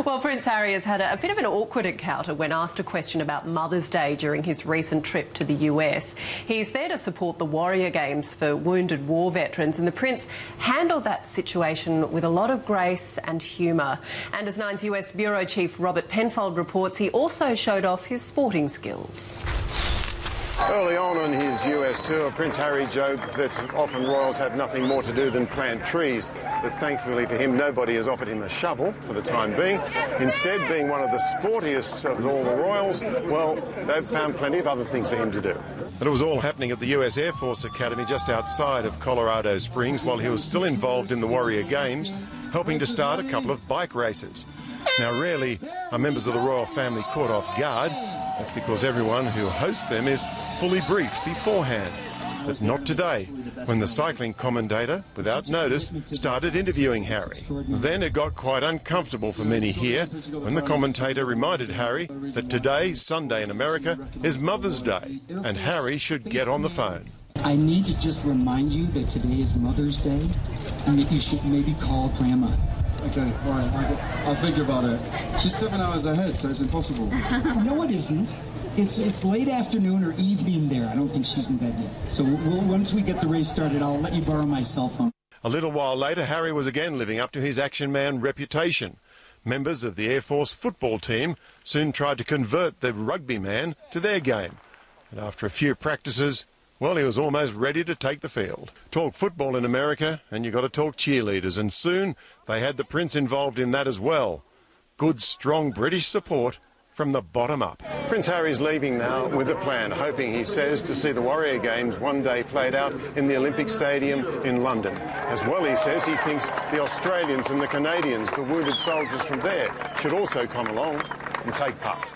Well, Prince Harry has had a bit of an awkward encounter when asked a question about Mother's Day during his recent trip to the US. He's there to support the Warrior Games for wounded war veterans, and the Prince handled that situation with a lot of grace and humour. And as Nine's US Bureau Chief Robert Penfold reports, he also showed off his sporting skills. Early on in his US tour, Prince Harry joked that often royals have nothing more to do than plant trees, but thankfully for him, nobody has offered him a shovel for the time being. Instead, being one of the sportiest of all the royals, well, they've found plenty of other things for him to do. But it was all happening at the US Air Force Academy just outside of Colorado Springs while he was still involved in the Warrior Games, helping to start a couple of bike races. Now, rarely are members of the royal family caught off guard. That's because everyone who hosts them is fully briefed beforehand. But not today, when the cycling commentator, without notice, started interviewing Harry. Then it got quite uncomfortable for many here when the commentator reminded Harry that today, Sunday in America, is Mother's Day and Harry should get on the phone. I need to just remind you that today is Mother's Day and that you should maybe call Grandma. Okay, all right, I'll think about it. She's 7 hours ahead, so it's impossible. No, it isn't. It's late afternoon or evening there. I don't think she's in bed yet. So once we get the race started, I'll let you borrow my cell phone. A little while later, Harry was again living up to his action man reputation. Members of the Air Force football team soon tried to convert the rugby man to their game. And after a few practices, well, he was almost ready to take the field. Talk football in America, and you've got to talk cheerleaders, and soon they had the Prince involved in that as well. Good, strong British support from the bottom up. Prince Harry's leaving now with a plan, hoping, he says, to see the Warrior Games one day played out in the Olympic Stadium in London. As well, he says, he thinks the Australians and the Canadians, the wounded soldiers from there, should also come along and take part.